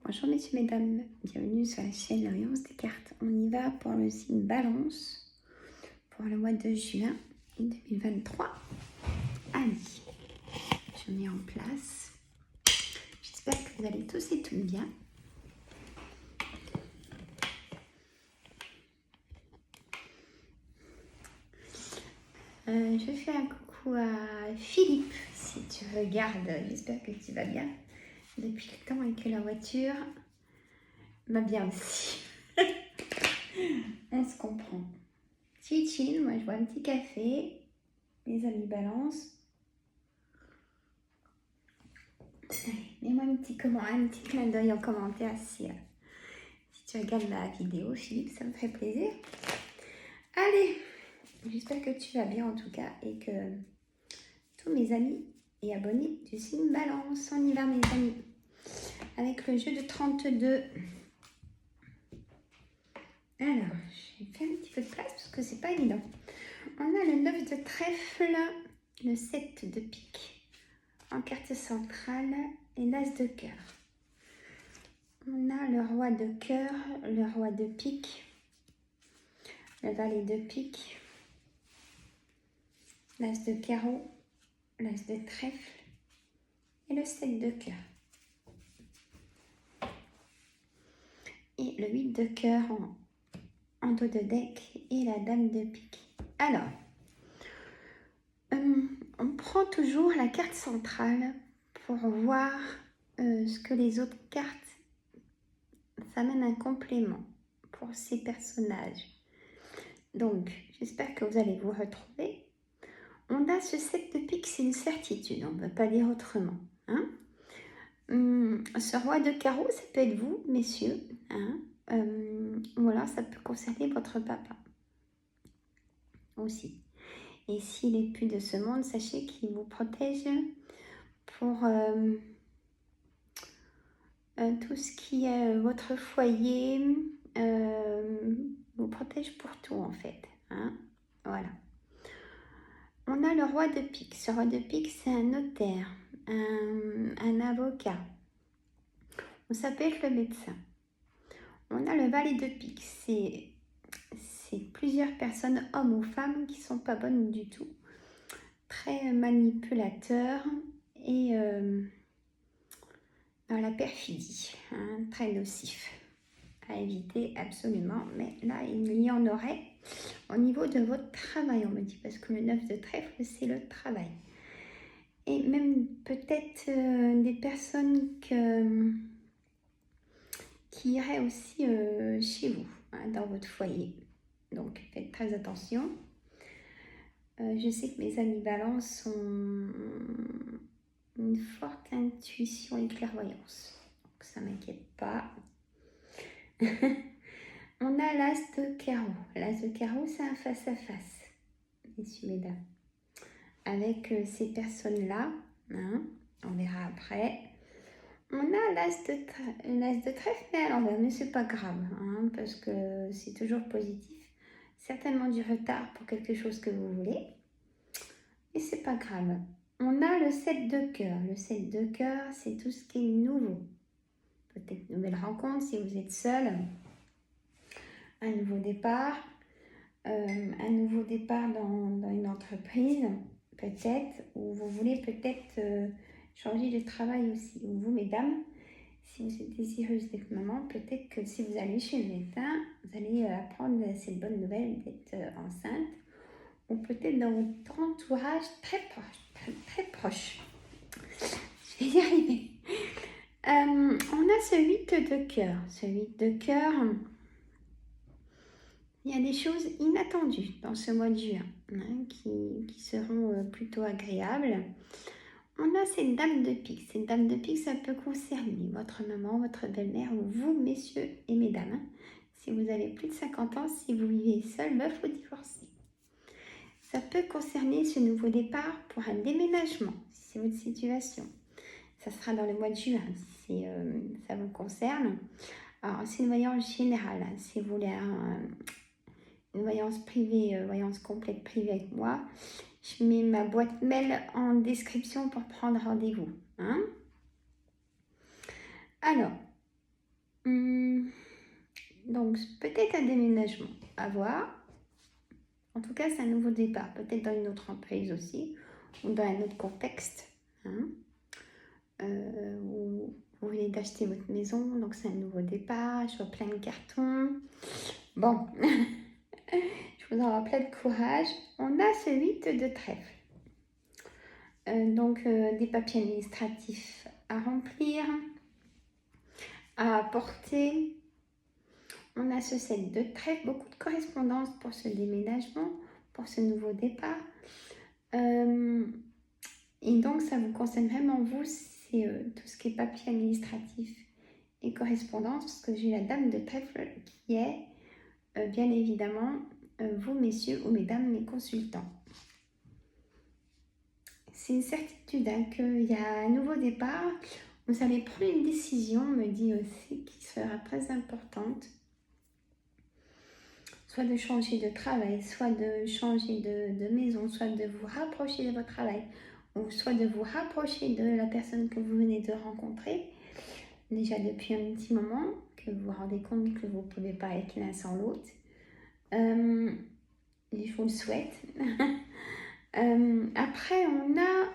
Bonjour messieurs, mesdames, bienvenue sur la chaîne La Voyance des cartes. On y va pour le signe Balance pour le mois de juin 2023. Allez, je mets en place. J'espère que vous allez tous et toutes bien. Je fais un coucou à Philippe, si tu regardes, j'espère que tu vas bien depuis le temps et que la voiture va bien aussi. On se comprend. Chill, moi je bois un petit café, mes amis Balance. Mets-moi un petit clin d'œil en commentaire si tu regardes la vidéo, Philippe, ça me ferait plaisir. Allez, j'espère que tu vas bien en tout cas et que tous mes amis et abonnés du signe Balance, on y va mes amis, avec le jeu de 32. Alors, je vais faire un petit peu de place parce que c'est pas évident. On a le 9 de trèfle, le 7 de pique en carte centrale et l'as de cœur. On a le roi de cœur, le roi de pique, le valet de pique, l'as de carreau, l'as de trèfle et le 7 de cœur. Et le 8 de cœur en dos de deck et la dame de pique. Alors, on prend toujours la carte centrale pour voir ce que les autres cartes s'amènent un complément pour ces personnages. Donc, j'espère que vous allez vous retrouver. On a ce 7 de pique, c'est une certitude, on ne peut pas dire autrement. Hein, ce roi de carreau, ça peut être vous, messieurs. Hein, voilà, ça peut concerner votre papa aussi. Et s'il n'est plus de ce monde, sachez qu'il vous protège pour tout ce qui est votre foyer, vous protège pour tout en fait. Hein, voilà. On a le roi de pique. Ce roi de pique, c'est un notaire, un avocat. Ça peut être le médecin. On a le valet de pique. C'est plusieurs personnes, hommes ou femmes, qui sont pas bonnes du tout. Très manipulateurs et dans la perfidie. Hein, très nocif. À éviter absolument. Mais là, il y en aurait au niveau de votre travail, on me dit. Parce que le 9 de trèfle, c'est le travail. Et même peut-être des personnes qui iraient aussi chez vous, hein, dans votre foyer. Donc, faites très attention. Je sais que mes amis Balance ont une forte intuition et clairvoyance. Donc, ça ne m'inquiète pas. On a l'as de carreau. L'as de carreau, c'est un face-à-face, messieurs, mesdames. Avec ces personnes-là, hein, on verra après. On a l'as de trèfle, mais à l'envers, mais c'est pas grave, hein, parce que c'est toujours positif. Certainement du retard pour quelque chose que vous voulez. Et c'est pas grave. On a le 7 de cœur. Le 7 de cœur, c'est tout ce qui est nouveau. Peut-être une nouvelle rencontre si vous êtes seul. Un nouveau départ. Un nouveau départ dans une entreprise, peut-être. Ou vous voulez peut-être changer de travail aussi. Ou vous, mesdames, si vous êtes désireuse d'être maman, peut-être que si vous allez chez le médecin, vous allez apprendre cette bonne nouvelle d'être enceinte. Ou peut-être dans votre entourage très proche. Je vais y arriver. On a ce 8 de cœur. Ce 8 de cœur, il y a des choses inattendues dans ce mois de juin, hein, qui seront plutôt agréables. On a cette dame de pique. Cette dame de pique, ça peut concerner votre maman, votre belle-mère ou vous, messieurs et mesdames. Hein. Si vous avez plus de 50 ans, si vous vivez seul, veuf ou divorcé. Ça peut concerner ce nouveau départ pour un déménagement, si c'est votre situation. Ça sera dans le mois de juin, si ça vous concerne. Alors, c'est une voyance générale. Hein. Si vous voulez une voyance privée, voyance complète privée avec moi, je mets ma boîte mail en description pour prendre rendez-vous. Hein. Alors, Donc, peut-être un déménagement à voir. En tout cas, c'est un nouveau départ. Peut-être dans une autre entreprise aussi, ou dans un autre contexte. Hein. Où vous venez d'acheter votre maison, donc c'est un nouveau départ. Je vois plein de cartons. Bon, je vous envoie plein de courage. On a ce 8 de trèfle. Donc, des papiers administratifs à remplir, à apporter. On a ce 7 de trèfle, beaucoup de correspondance pour ce déménagement, pour ce nouveau départ. Et donc, ça vous concerne vraiment vous, c'est tout ce qui est papier administratif et correspondance, parce que j'ai la dame de trèfle qui est, bien évidemment, vous, messieurs ou mesdames, mes consultants. C'est une certitude hein, qu'il y a un nouveau départ. Vous allez prendre une décision, me dit aussi, qui sera très importante. Soit de changer de travail, soit de changer de maison, soit de vous rapprocher de votre travail, ou soit de vous rapprocher de la personne que vous venez de rencontrer, déjà depuis un petit moment, que vous vous rendez compte que vous ne pouvez pas être l'un sans l'autre. Je vous le souhaite. Après, on a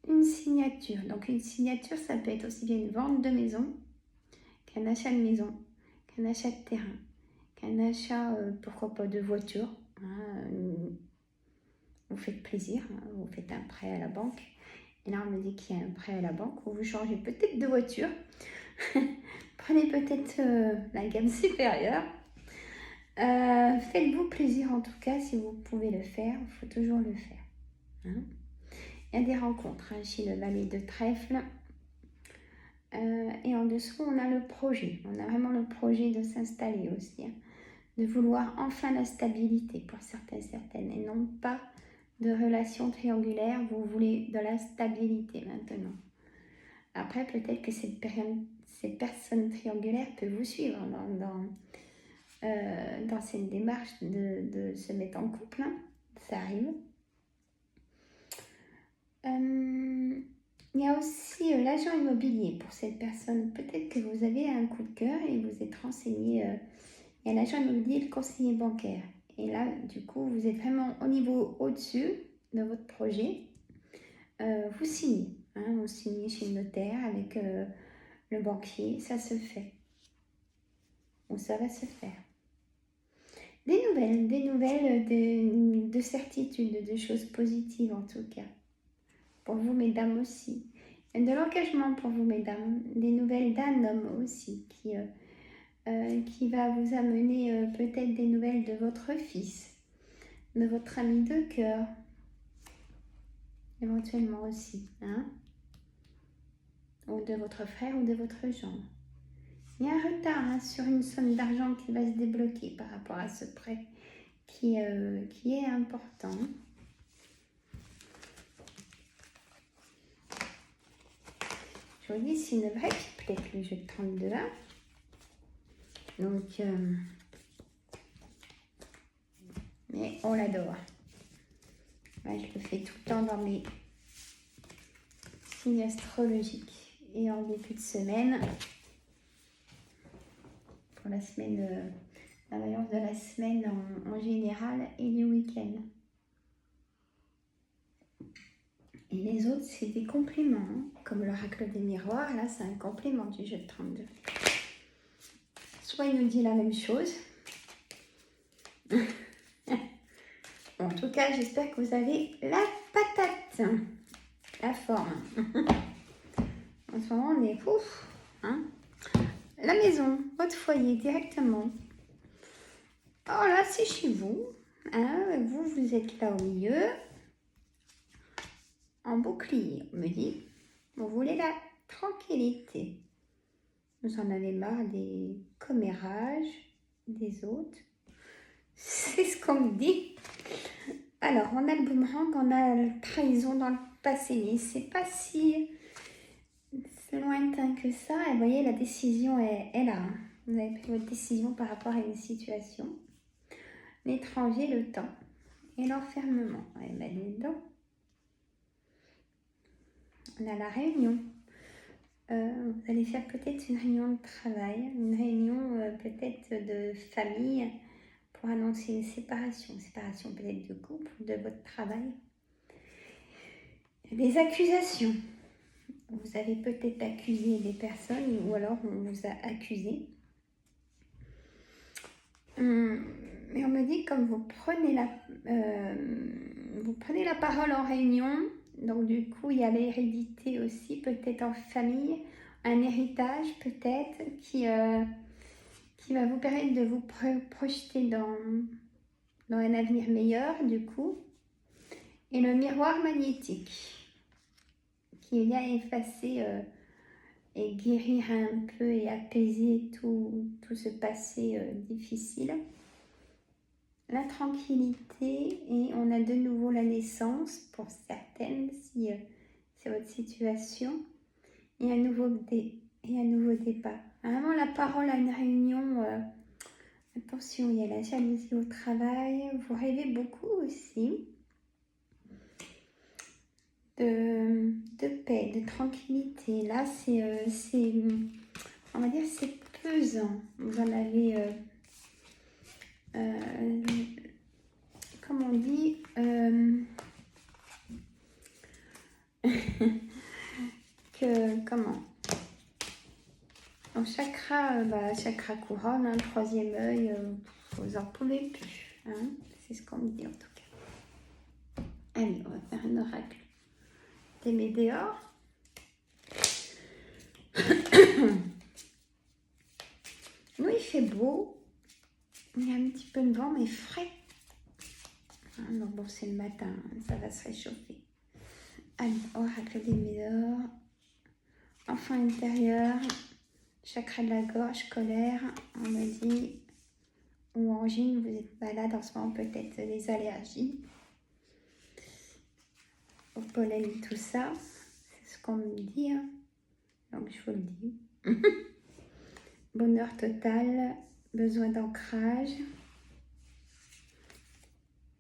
une signature. Donc, une signature, ça peut être aussi bien une vente de maison qu'un achat de maison, qu'un achat de terrain, qu'un achat, pourquoi pas, de voiture. Hein, vous faites plaisir, hein, vous faites un prêt à la banque. Et là, on me dit qu'il y a un prêt à la banque où vous changez peut-être de voiture. Prenez peut-être la gamme supérieure. Faites-vous plaisir en tout cas, si vous pouvez le faire, il faut toujours le faire. Hein. Il y a des rencontres hein, chez le valet de trèfle. Et en dessous, on a le projet. On a vraiment le projet de s'installer aussi. Hein, de vouloir enfin la stabilité pour certaines. Et non pas de relations triangulaires. Vous voulez de la stabilité maintenant. Après, peut-être que cette personne triangulaire peut vous suivre dans cette démarche de se mettre en couple. Hein. Ça arrive. Il y a aussi l'agent immobilier pour cette personne. Peut-être que vous avez un coup de cœur et vous êtes renseigné. Il y a l'agent immobilier et le conseiller bancaire. Et là, du coup, vous êtes vraiment au niveau au-dessus de votre projet. Vous signez. Hein, vous signez chez le notaire avec le banquier. Ça se fait. Ou ça va se faire. Des nouvelles de certitude, de choses positives en tout cas. Pour vous, mesdames aussi. Et de l'engagement pour vous, mesdames. Des nouvelles d'un homme aussi qui va vous amener peut-être des nouvelles de votre fils, de votre ami de cœur, éventuellement aussi, hein, ou de votre frère ou de votre gendre. Il y a un retard hein, sur une somme d'argent qui va se débloquer par rapport à ce prêt qui est important. Je vous dis, c'est une vraie pipelette, le jeu de 32 hein. Donc, mais on l'adore. Ouais, je le fais tout le temps dans mes signes astrologiques et en début de semaine. Pour la semaine, la voyance de la semaine en général et du week-end. Et les autres, c'est des compléments, hein, comme l'oracle des miroirs. Là, c'est un complément du jeu de 32. Soit il nous dit la même chose. En tout cas, j'espère que vous avez la patate, la forme. En ce moment, on est ouf, hein. La maison, votre foyer directement. Oh là, c'est chez vous. Hein, vous êtes là au milieu. En bouclier, on me dit. Vous voulez la tranquillité. Vous en avez marre des commérages des autres. C'est ce qu'on me dit. Alors, on a le boomerang, on a la trahison dans le passé. Mais c'est pas si lointain que ça. Et vous voyez, la décision est là. Hein. Vous avez pris votre décision par rapport à une situation. L'étranger, le temps et l'enfermement. Ouais, ben, dedans. On a la réunion. Vous allez faire peut-être une réunion de travail, une réunion peut-être de famille pour annoncer une séparation. Séparation peut-être de couple, de votre travail. Des accusations. Vous avez peut-être accusé des personnes ou alors on vous a accusé. Mais on me dit comme vous prenez la parole en réunion, donc du coup il y a l'hérédité aussi, peut-être en famille, un héritage peut-être qui va vous permettre de vous projeter dans un avenir meilleur du coup. Et le miroir magnétique qui vient effacer et guérir un peu et apaiser tout ce passé difficile. La tranquillité et on a de nouveau la naissance pour certaines si c'est votre situation et un nouveau départ. Vraiment la parole à une réunion, attention, il y a la jalousie au travail, vous rêvez beaucoup aussi de paix, de tranquillité. Là c'est on va dire c'est pesant, vous en avez comme on dit que comment en chakra, chakra couronne, hein, troisième œil, vous en pouvez plus, hein, c'est ce qu'on me dit en tout cas. Allez, on va faire un oracle des météores. Nous il fait beau, il y a un petit peu de vent mais frais. Hein, donc bon c'est le matin, ça va se réchauffer. Allez, oracle des météores. Enfant intérieur, chakra de la gorge, colère, on me dit, ou angine, vous êtes malade en ce moment, peut-être des allergies, au pollen, tout ça, c'est ce qu'on me dit, hein. Donc je vous le dis. Bonheur total, besoin d'ancrage,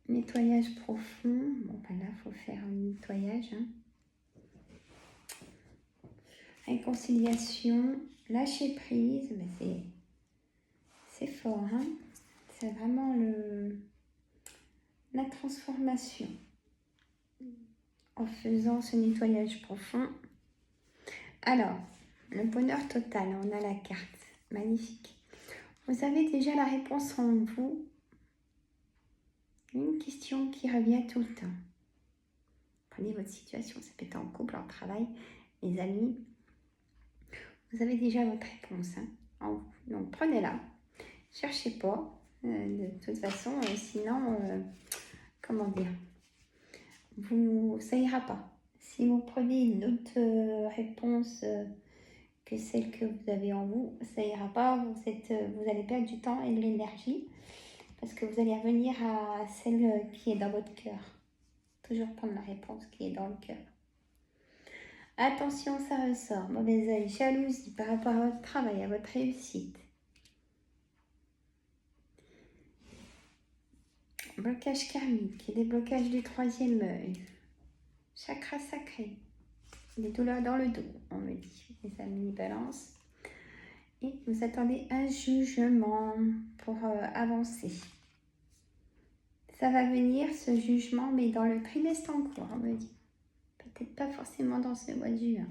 nettoyage profond, bon ben là il faut faire un nettoyage, hein. Réconciliation, lâcher prise, mais c'est fort, hein. C'est vraiment la transformation en faisant ce nettoyage profond. Alors, le bonheur total, on a la carte, magnifique. Vous avez déjà la réponse en vous. Une question qui revient tout le temps. Prenez votre situation, ça peut être en couple, en travail, les amis. Vous avez déjà votre réponse, hein, en vous. Donc prenez-la, cherchez pas. De toute façon, sinon, comment dire, ça ira pas. Si vous prenez une autre réponse que celle que vous avez en vous, ça ira pas. Vous allez perdre du temps et de l'énergie parce que vous allez revenir à celle qui est dans votre cœur. Toujours prendre la réponse qui est dans le cœur. Attention, ça ressort. Mauvais œil, jalousie par rapport à votre travail, à votre réussite. Blocage karmique, des blocages du troisième œil. Chakra sacré. Des douleurs dans le dos, on me dit, les amis balance. Et vous attendez un jugement pour avancer. Ça va venir, ce jugement, mais dans le trimestre en cours, on me dit. Peut-être pas forcément dans ce mois de juin.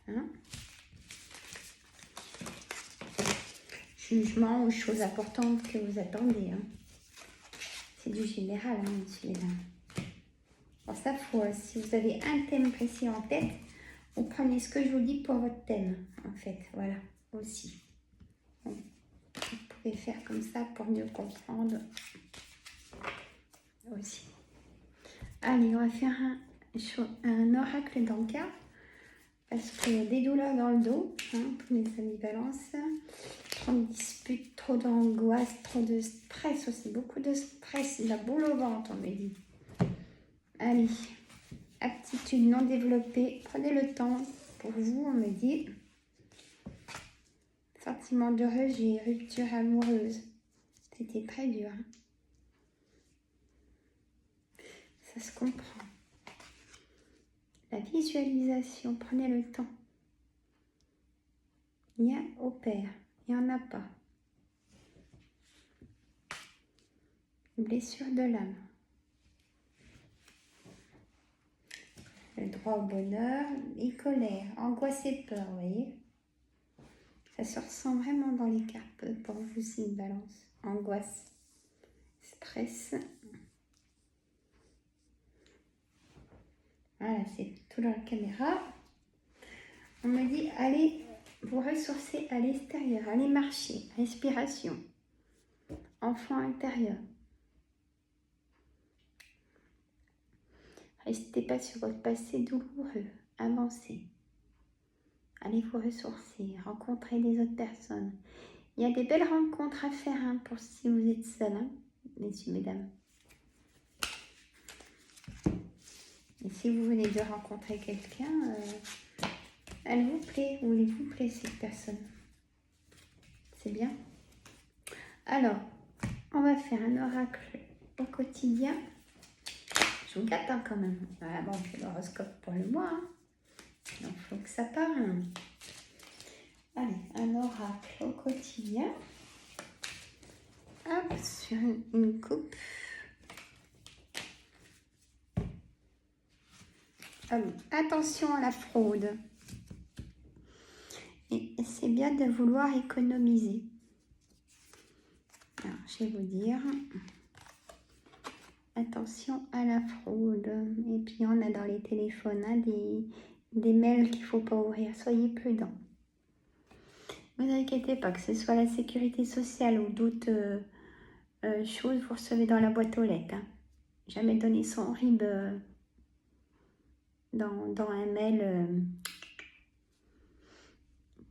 Hein? Jugement ou choses importantes que vous attendez. Hein? C'est du général, hein, monsieur les dames. Bon, ça, si vous avez un thème précis en tête, vous prenez ce que je vous dis pour votre thème, en fait. Voilà, aussi. Donc, vous pouvez faire comme ça pour mieux comprendre aussi. Allez, on va faire un oracle d'Anka. Parce que des douleurs dans le dos, hein, tous mes amis balance, trop de disputes, trop d'angoisse, trop de stress aussi, beaucoup de stress, la boule au ventre, on me dit. Allez, aptitude non développée, prenez le temps pour vous, on me dit. Sentiment de rejet, rupture amoureuse, c'était très dur. Hein. Ça se comprend. La visualisation, prenez le temps. Il y a au père. Il n'y en a pas. Blessure de l'âme. Le droit au bonheur et colère. Angoisse et peur, vous voyez. Ça se ressent vraiment dans les cartes pour vous, c'est une balance. Angoisse, stress. Voilà, c'est tout dans la caméra. On me dit, allez vous ressourcer à l'extérieur, allez marcher, respiration, enfant intérieur. Restez pas sur votre passé douloureux, avancez. Allez vous ressourcer, rencontrer des autres personnes. Il y a des belles rencontres à faire hein, pour si vous êtes seul, hein, messieurs, mesdames. Et si vous venez de rencontrer quelqu'un, elle vous plaît, ou il vous plaît cette personne. C'est bien. Alors, on va faire un oracle au quotidien. Je vous gâte hein, quand même. Ah, bon, on fait l'horoscope pour le mois. Hein. Donc, il faut que ça parle. Allez, un oracle au quotidien. Hop, sur une coupe. Attention à la fraude. Et c'est bien de vouloir économiser. Alors, je vais vous dire. Attention à la fraude. Et puis, on a dans les téléphones hein, des mails qu'il ne faut pas ouvrir. Soyez prudents. Ne vous inquiétez pas, que ce soit la sécurité sociale ou d'autres choses, vous recevez dans la boîte aux lettres. Hein. Jamais donner son RIB dans un mail.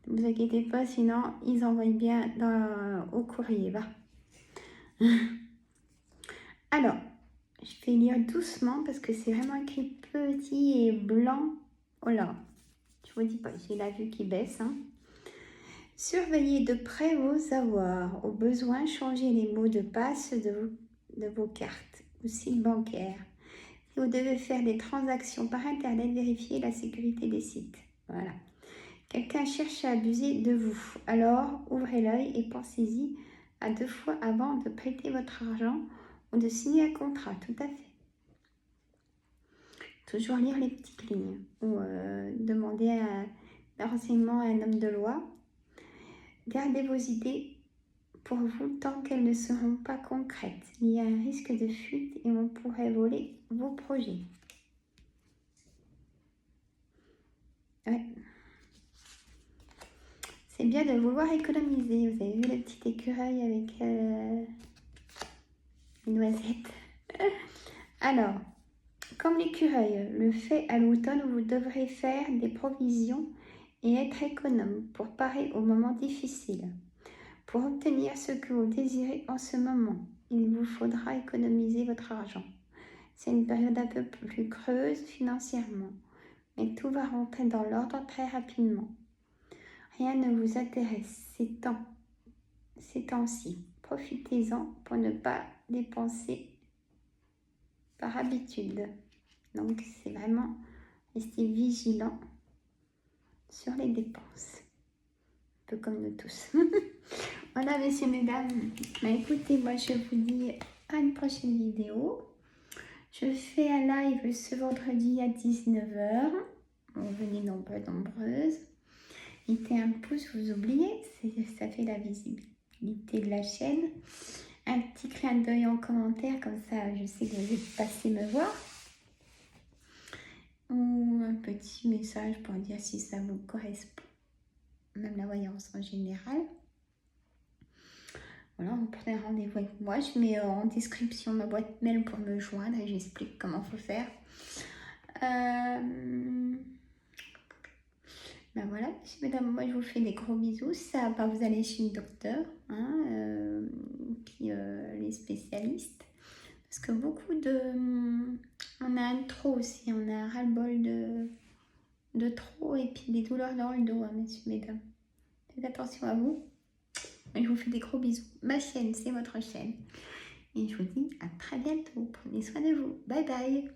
Ne vous inquiétez pas, sinon ils envoient bien au courrier. Va. Alors, je vais lire doucement parce que c'est vraiment écrit petit et blanc. Oh là, je vous dis pas, j'ai la vue qui baisse. Hein. Surveillez de près vos avoirs. Au besoin, changez les mots de passe de vos cartes ou sites bancaires. Si vous devez faire des transactions par Internet, vérifiez la sécurité des sites. Voilà. Quelqu'un cherche à abuser de vous. Alors, ouvrez l'œil et pensez-y à 2 fois avant de prêter votre argent ou de signer un contrat. Tout à fait. Toujours lire les petites lignes ou demander un renseignement à un homme de loi. Gardez vos idées pour vous tant qu'elles ne seront pas concrètes. Il y a un risque de fuite et on pourrait voler vos projets. Ouais. C'est bien de vouloir économiser. Vous avez vu le petit écureuil avec une noisette. Alors, comme l'écureuil le fait à l'automne, vous devrez faire des provisions et être économe pour parer aux moments difficiles. Pour obtenir ce que vous désirez en ce moment, il vous faudra économiser votre argent. C'est une période un peu plus creuse financièrement, mais tout va rentrer dans l'ordre très rapidement. Rien ne vous intéresse ces temps-ci. Profitez-en pour ne pas dépenser par habitude. Donc, c'est vraiment rester vigilant sur les dépenses. Un peu comme nous tous. Voilà, messieurs, mesdames. Bah, écoutez, moi, je vous dis à une prochaine vidéo. Je fais un live ce vendredi à 19 h. Venez nombreuses. Mettez un pouce, vous oubliez, ça fait la visibilité de la chaîne. Un petit clin d'œil en commentaire, comme ça je sais que vous êtes passé me voir. Ou un petit message pour dire si ça vous correspond. Même la voyance en général. Voilà, vous prenez rendez-vous avec moi. Je mets en description ma boîte mail pour me joindre et j'explique comment il faut faire. Ben voilà, mesdames, moi je vous fais des gros bisous. Ça, ben, vous allez chez le docteur, hein, puis les spécialistes. Parce que beaucoup de... On a un trop aussi, on a un ras-le-bol de trop et puis des douleurs dans le dos, hein, messieurs, mesdames. Faites attention à vous. Je vous fais des gros bisous. Ma chaîne, c'est votre chaîne. Et je vous dis à très bientôt. Prenez soin de vous. Bye bye.